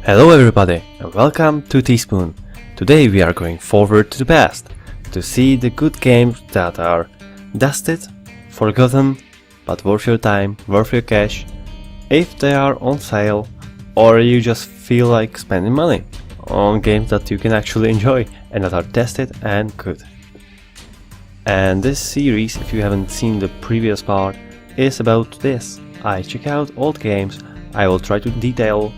Hello everybody and welcome to Teaspoon. Today we are going forward to the past to see the good games that are dusted, forgotten, but worth your time, worth your cash, if they are on sale or you just feel like spending money on games that you can actually enjoy and that are tested and good. And this series, if you haven't seen the previous part, is about this. I check out old games, I will try to detail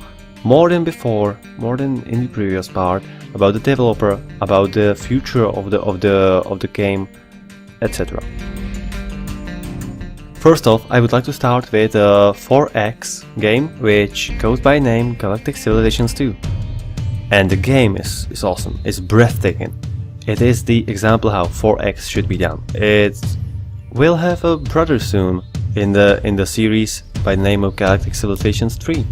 more than before, more than in the previous part, about the developer, about the future of the game, etc. First off, I would like to start with a 4X game, which goes by name Galactic Civilizations 2. And the game is awesome, it's breathtaking. It is the example how 4X should be done. It will have a brother soon in the series by the name of Galactic Civilizations 3.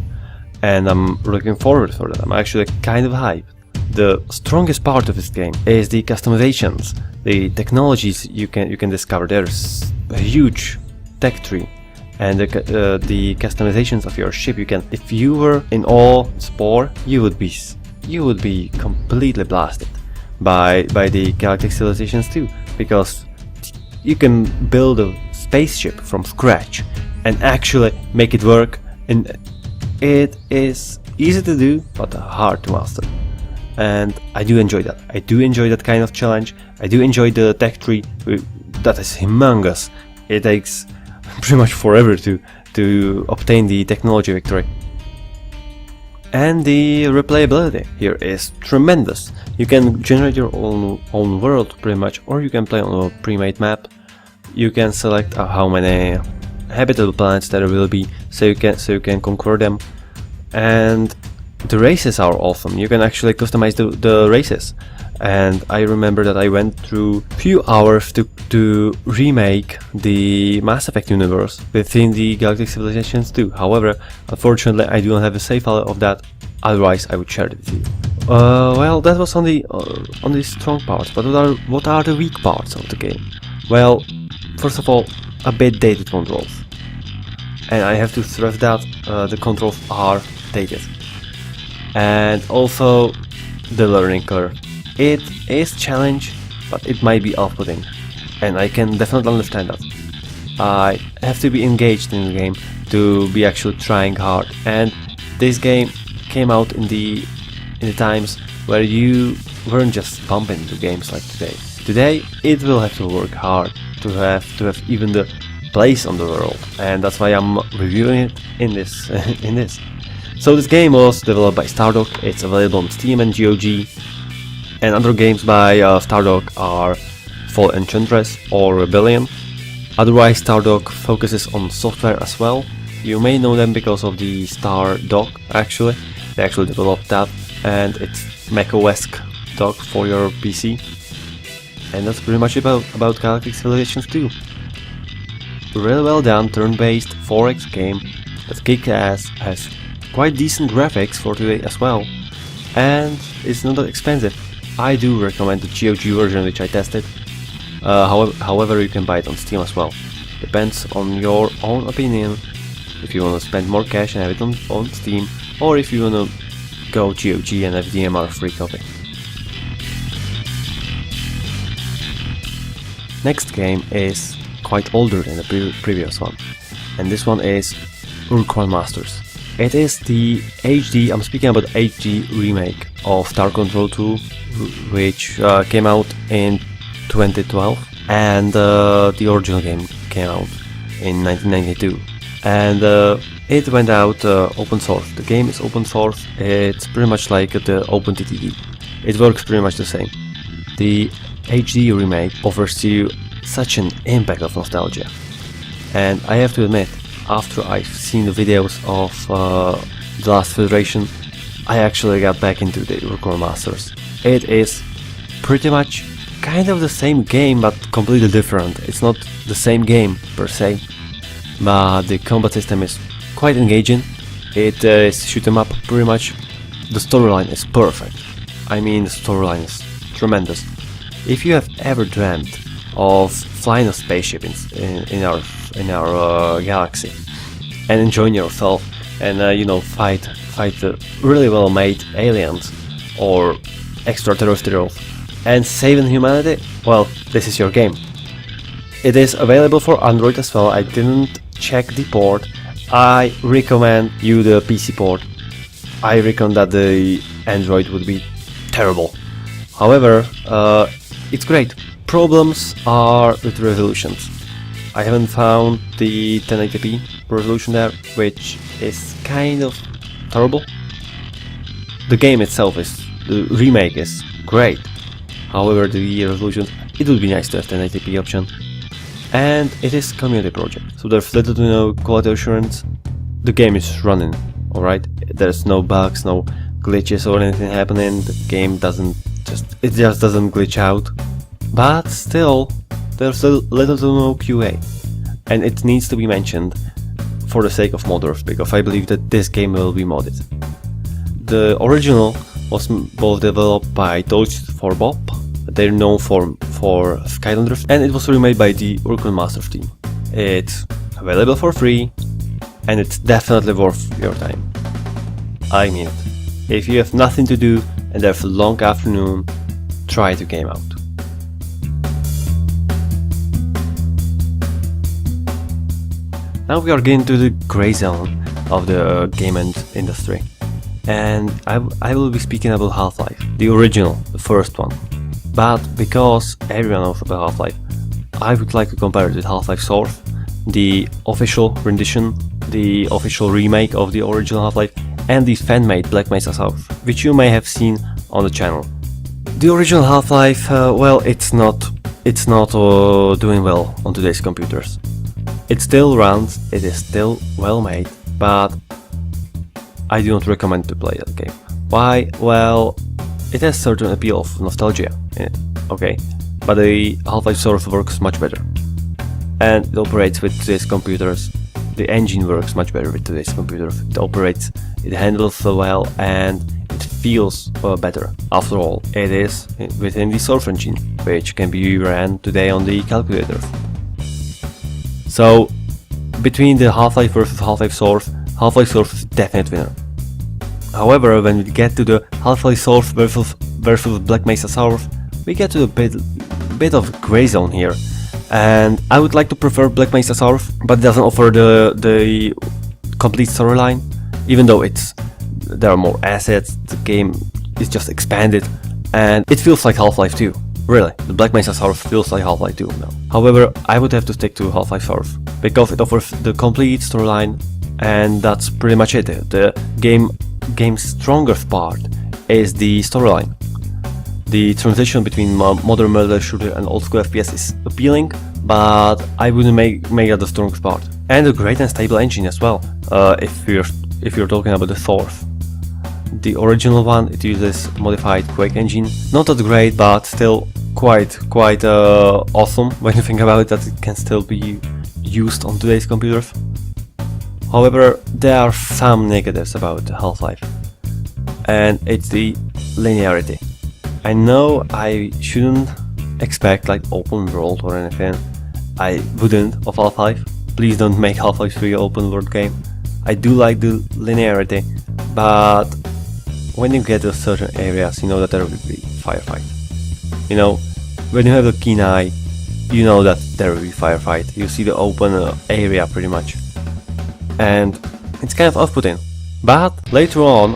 And I'm looking forward for that. I'm actually kind of hyped. The strongest part of this game is the customizations, the technologies you can discover. There's a huge tech tree, and the customizations of your ship. You can, if you were in all spore, you would be completely blasted by the Galactic Civilizations 2, because you can build a spaceship from scratch and actually make it work. And it is easy to do, but hard to master. And I do enjoy that. I do enjoy that kind of challenge. I do enjoy the tech tree that is humongous. It takes pretty much forever to obtain the technology victory. And the replayability here is tremendous. You can generate your own world pretty much, or you can play on a pre-made map. You can select how many habitable planets there will be, so you can conquer them. And the races are awesome. You can actually customize the races. And I remember that I went through few hours to remake the Mass Effect universe within the Galactic Civilizations 2. However, unfortunately I do not have a save file of that, otherwise I would share it with you. Well, that was on the strong parts, but what are the weak parts of the game? Well, first of all, a bit dated controls. And I have to stress that the controls are dated. And also the learning curve. It is challenge, but it might be off-putting, and I can definitely understand that. I have to be engaged in the game to be actually trying hard, and this game came out in the times where you weren't just bumping into games like today. Today it will have to work hard to have even the place on the world, and that's why I'm reviewing it in this So this game was developed by Stardock. It's available on Steam and GOG. And other games by Stardock are Fall Enchantress or Rebellion. Otherwise, Stardock focuses on software as well. You may know them because of the Stardock, actually. They actually developed that, and it's macOS dock for your PC. And that's pretty much about Galactic Civilizations 2. Really well done turn-based 4X game that's kick-ass, has quite decent graphics for today as well, and it's not that expensive. I do recommend the GOG version, which I tested. However, you can buy it on Steam as well. Depends on your own opinion, if you want to spend more cash and have it on Steam, or if you want to go GOG and have DMR free copy. Next game is quite older than the previous one, and this one is Ur-Quan Masters. It is the HD, I'm speaking about HD remake of Star Control 2, which came out in 2012, and the original game came out in 1992. And it went out open source. The game is open source. It's pretty much like the OpenTTD. It works pretty much the same. The HD remake offers you such an impact of nostalgia, and I have to admit, after I've seen the videos of The Last Federation, I actually got back into the Ur-Quan Masters. It is pretty much kind of the same game, but completely different. It's not the same game per se, but the combat system is quite engaging. It is shoot 'em up pretty much. The storyline is perfect. I mean, the storyline is tremendous. If you have ever dreamt of flying a spaceship in our galaxy and enjoying yourself and fight fight the really well made aliens or extraterrestrials and saving humanity, well, this is your game. It is available for Android as well. I didn't check the port. I recommend you the PC port. I reckon that the Android would be terrible. However, it's great. Problems are with resolutions. I haven't found the 1080p resolution there, which is kind of terrible. The game itself the remake is great. However, the resolution, it would be nice to have 1080p option. And it is community project, so there's little to no quality assurance. The game is running, alright? There's no bugs, no glitches or anything happening. The game just doesn't glitch out. But still, there's little to no QA. And it needs to be mentioned for the sake of modders, because I believe that this game will be modded. The original was both developed by Toast4Bob, they're known for Skylanders, and it was remade by the Ur-Quan Masters team. It's available for free, and it's definitely worth your time. I mean it. If you have nothing to do and there's a long afternoon, try the game out. Now we are getting to the grey zone of the game industry, and I will be speaking about Half-Life, the original, the first one. But because everyone knows about Half-Life, I would like to compare it with Half-Life Source, the official rendition, the official remake of the original Half-Life, and the fan-made Black Mesa South, which you may have seen on the channel. The original Half-Life, well, it's not doing well on today's computers. It still runs, it is still well made, but I do not recommend to play that game. Why? Well, it has certain appeal of nostalgia in it, okay, but the Half-Life Source works much better. And it operates with today's computers. The engine works much better with today's computers. It operates, it handles so well, and it feels better. After all, it is within the Source engine, which can be ran today on the calculators. So, between the Half-Life versus Half-Life Source is a definite winner. However, when we get to the Half-Life Source versus Black Mesa South, we get to a bit of grey zone here. And I would like to prefer Black Mesa South, but it doesn't offer the complete storyline. Even though there are more assets, the game is just expanded, and it feels like Half-Life 2. Really, the Black Mesa South feels like Half-Life 2 now. However, I would have to stick to Half-Life Source, because it offers the complete storyline, and that's pretty much it. The game's strongest part is the storyline. The transition between modern murder shooter and old school FPS is appealing, but I wouldn't make that the strongest part. And a great and stable engine as well, if you're talking about the Source. The original one, it uses modified Quake engine, not that great, but still quite awesome when you think about it, that it can still be used on today's computers. However, there are some negatives about Half-Life, and it's the linearity. I know I shouldn't expect like open world or anything. I wouldn't of Half-Life. Please don't make Half-Life 3 open world game. I do like the linearity, but when you get to certain areas, you know that there will be firefight. You know, when you have a keen eye, you know that there will be firefight. You see the open area pretty much, and it's kind of off-putting. But later on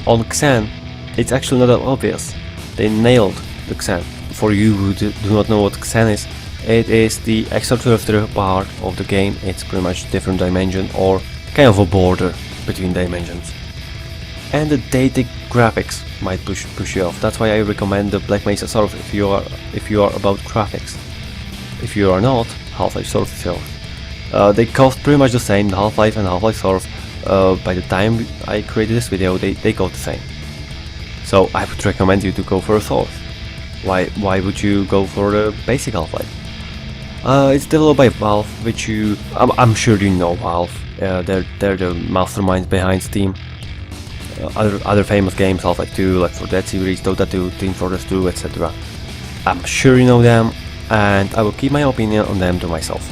Xen, it's actually not that obvious. They nailed the Xen. For you who do not know what Xen is, it is the extraterrestrial part of the game. It's pretty much different dimension, or kind of a border between dimensions. And the dated graphics might push you off. That's why I recommend the Black Mesa Source if you are about graphics. If you are not, Half-Life Source is yours. They cost pretty much the same. The Half-Life and Half-Life Source, by the time I created this video, they cost the same. So I would recommend you to go for a Source. Why would you go for the basic Half-Life? It's developed by Valve, which I'm sure you know Valve. They're the masterminds behind Steam. Other famous games, Half-Life 2, Left 4 Dead series, Dota 2, Team Fortress 2, etc. I'm sure you know them, and I will keep my opinion on them to myself.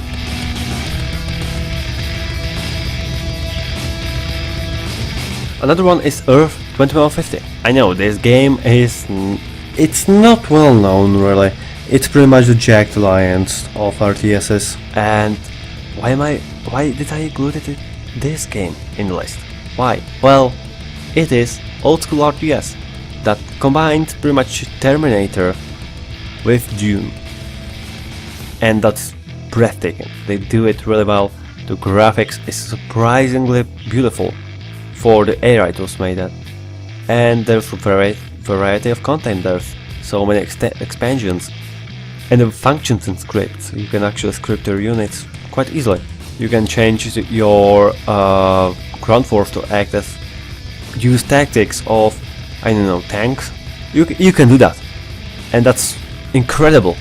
Another one is Earth 2150. I know this game it's not well known really. It's pretty much the jacked alliance of RTSs. And why did I include this game in the list? Why? Well, it is old school RTS that combined pretty much Terminator with Dune. And that's breathtaking. They do it really well. The graphics is surprisingly beautiful for the era it was made at. And there's a variety of content, there's so many expansions. And the functions and scripts, you can actually script your units quite easily. You can change your ground force to act as, use tactics of, I don't know, tanks. You can do that. And that's incredible.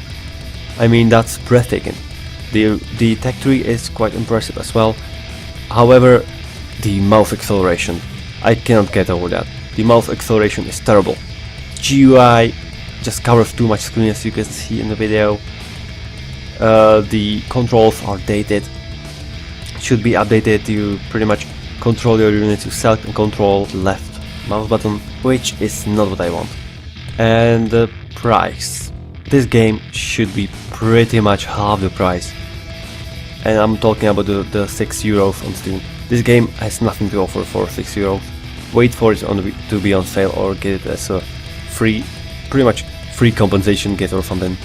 I mean, that's breathtaking. The tech tree is quite impressive as well. However, the mouse acceleration, I cannot get over that. The mouse acceleration is terrible. GUI just covers too much screen, as you can see in the video. The controls are dated. Should be updated. You pretty much control your units, you select and control the left mouse button, which is not what I want. And the price. This game should be pretty much half the price. And I'm talking about the €6 on Steam. This game has nothing to offer for €6. Wait for it to be on sale or get it as a free, pretty much free compensation kit or something.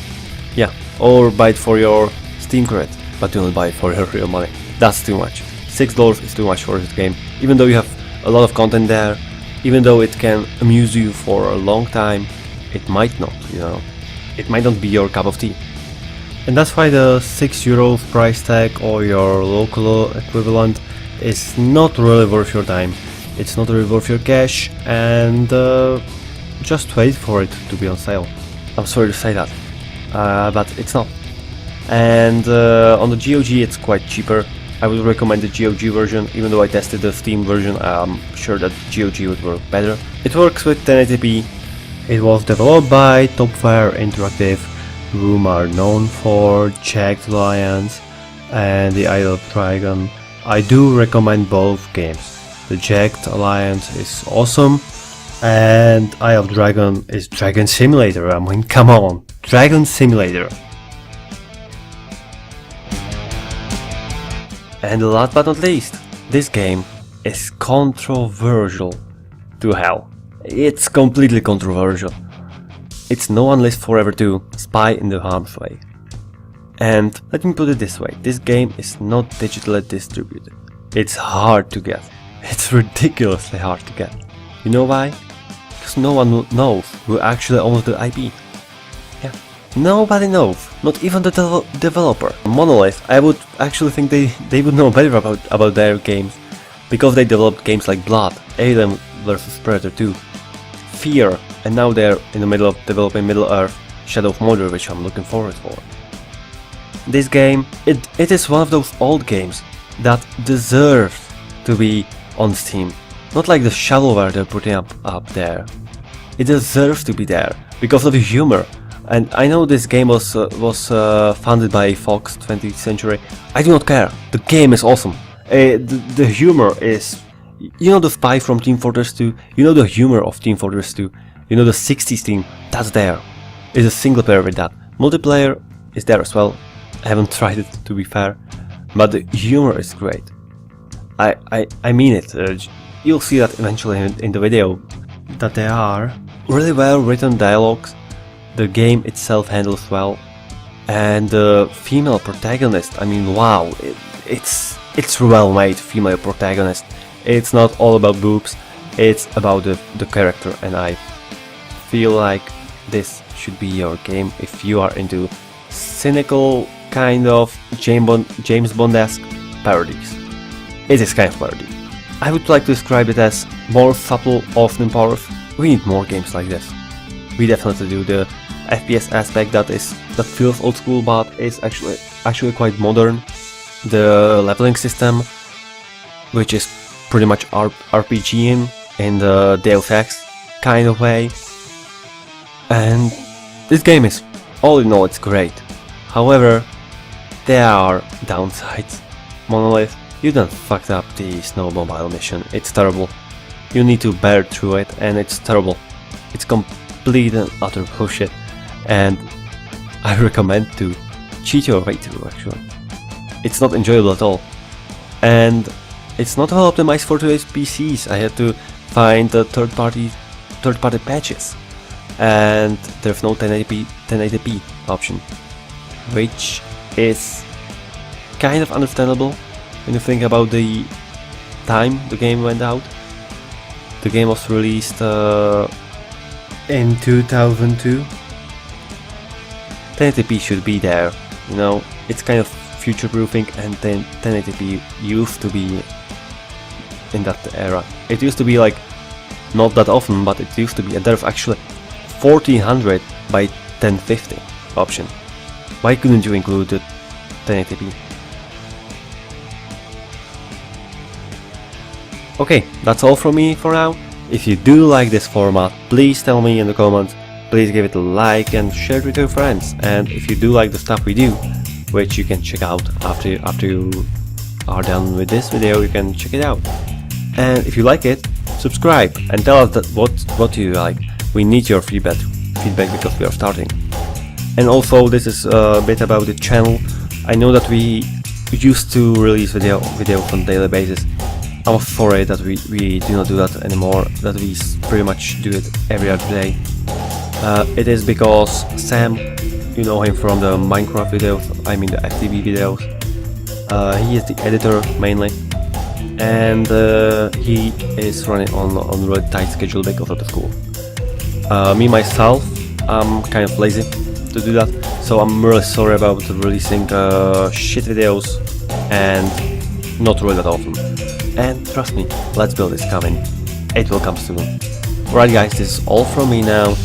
Yeah, or buy it for your Steam credit, but do not buy it for your real money. That's too much. $6 is too much for this game. Even though you have a lot of content there, even though it can amuse you for a long time, it might not, you know. It might not be your cup of tea. And that's why the €6 price tag or your local equivalent is not really worth your time. It's not really worth your cash, and just wait for it to be on sale. I'm sorry to say that, but it's not. And on the GOG it's quite cheaper. I would recommend the GOG version, even though I tested the Steam version. I'm sure that GOG would work better. It works with 1080p. It was developed by Topfire Interactive, whom are known for Jagged Alliance and the Idle Dragon. I do recommend both games. The Jagged Alliance is awesome, and Eye of Dragon is Dragon Simulator. I mean, come on, Dragon Simulator. And last but not least, this game is controversial to hell. It's completely controversial. It's No One Lives Forever 2, Spy in the Harm's Way. And let me put it this way, this game is not digitally distributed. It's hard to get. It's ridiculously hard to get. You know why? Because no one knows who actually owns the IP. Yeah, nobody knows, not even the developer. Monolith, I would actually think they would know better about their games, because they developed games like Blood, Alien vs Predator 2, Fear, and now they're in the middle of developing Middle-earth, Shadow of Mordor, which I'm looking forward for. This game, it is one of those old games that deserves to be on Steam. Not like the shovelware they're putting up there. It deserves to be there because of the humor. And I know this game was funded by Fox 20th Century. I do not care. The game is awesome. The humor is, you know, the spy from Team Fortress 2. You know the humor of Team Fortress 2. You know the 60s team. That's there. It's a single player with that. Multiplayer is there as well. I haven't tried it, to be fair, but the humor is great. I mean it. You'll see that eventually in the video, that there are really well written dialogues. The game itself handles well, and the female protagonist, I mean, wow, it's well made female protagonist. It's not all about boobs, it's about the character, and I feel like this should be your game if you are into cynical kind of James Bond-esque parodies. It is kind of parody. I would like to describe it as more subtle Austin Powers. We need more games like this. We definitely do. The FPS aspect that feels old school but is actually quite modern. The leveling system, which is pretty much RPG in the Deus Ex kind of way. And this game is, all in all, it's great. However, there are downsides. Monolith, you done fucked up the snowmobile mission. It's terrible. you need to bear through it, and it's terrible. It's complete and utter bullshit, and I recommend to cheat your way through. Actually, it's not enjoyable at all, and it's not well optimized for today's PCs. I had to find the third-party patches, and there's no 1080p option, which is kind of understandable when you think about the time the game went out. The game was released in 2002. 1080p should be there, you know, it's kind of future-proofing, and then 1080p used to be in that era. It used to be like not that often, but it used to be, and there's actually 1400 by 1050 option. Why couldn't you include the 1080p? Okay, that's all from me for now. If you do like this format, please tell me in the comments. Please give it a like and share it with your friends. And if you do like the stuff we do, which you can check out after you are done with this video, you can check it out. And if you like it, subscribe and tell us that what you like. We need your feedback because we are starting. And also, this is a bit about the channel. I know that we used to release video on a daily basis. I'm afraid that we do not do that anymore, that we pretty much do it every other day. It is because Sam, you know him from the Minecraft videos, I mean the FTV videos. He is the editor mainly, and he is running on a really tight schedule because of the school. Me myself, I'm kind of lazy to do that, so I'm really sorry about releasing shit videos and not really that often. And trust me, Let's Build is coming. It will come soon. Alright guys, this is all from me now.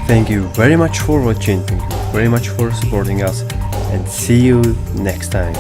Thank you very much for watching, thank you very much for supporting us, and see you next time.